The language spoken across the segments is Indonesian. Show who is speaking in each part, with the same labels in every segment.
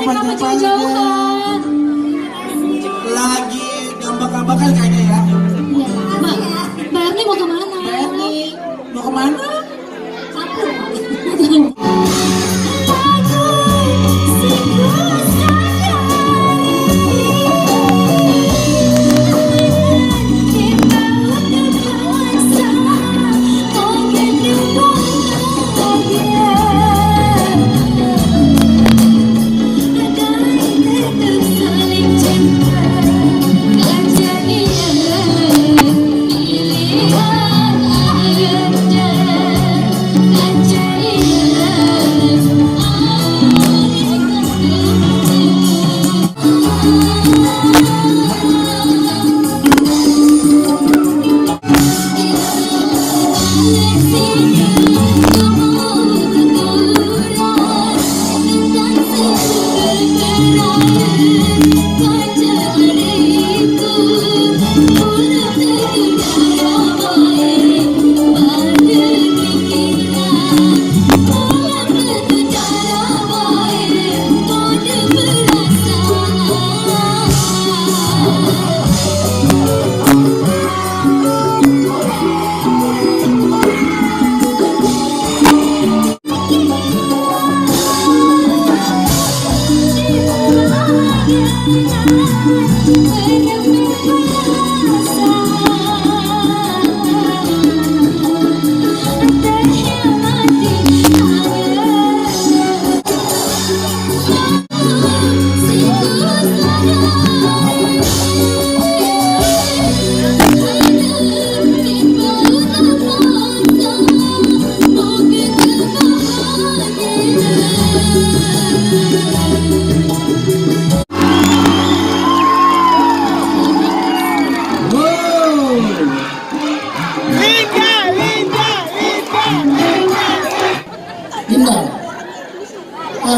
Speaker 1: kenapa jauh-jauhan?
Speaker 2: Lagi ngambak-ngambakan kayaknya ya.
Speaker 1: Mbak, Mbak Erni mau kemana?
Speaker 2: Mbak Erni mau kemana?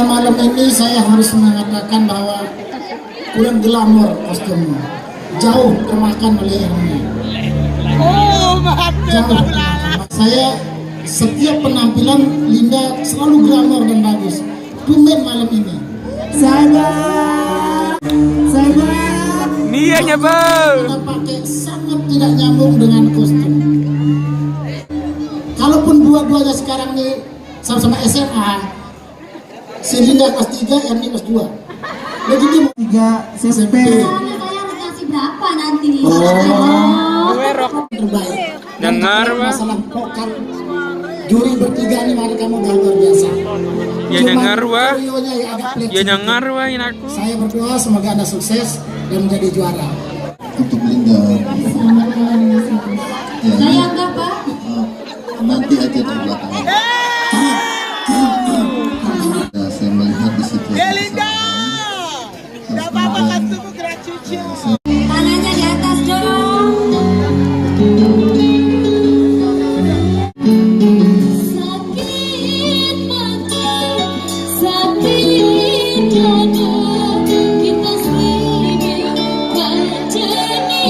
Speaker 3: Malam ini saya harus mengatakan bahwa kurang glamor kostumnya, jauh termakan oleh Erni. Jauh. Saya setiap penampilan Linda selalu glamor dan bagus. Tumben malam ini. Saya
Speaker 4: niatnya bang.
Speaker 3: Kita pakai sangat tidak nyambung dengan kostum. Kalaupun dua-duanya sekarang nih sama-sama SMA. Si Linda kelas 3, Erni kelas 2. Lagi dia 3 SMP.
Speaker 1: Saya harus kasih berapa nanti?
Speaker 3: Terbaik.
Speaker 4: Dengar, Pak.
Speaker 3: Masalah vokal juri bertiga ini mari kamu udah luar biasa.
Speaker 4: Ya dengar, Wah.
Speaker 3: Trionya yang agak pelik
Speaker 4: Ya
Speaker 3: sedikit.
Speaker 4: dengar, Wah, ini aku.
Speaker 3: Saya berdoa semoga Anda sukses dan menjadi juara.
Speaker 5: Untuk Linda
Speaker 1: Selamat malam Mas Agus.
Speaker 5: ya,
Speaker 1: Saya enggak, Pak.
Speaker 5: nanti aja di belakang. Ya, saya melihat di situ ada
Speaker 1: Tangannya di atas dong. Sakit makin, sakit dada, kita sendiri kan jadi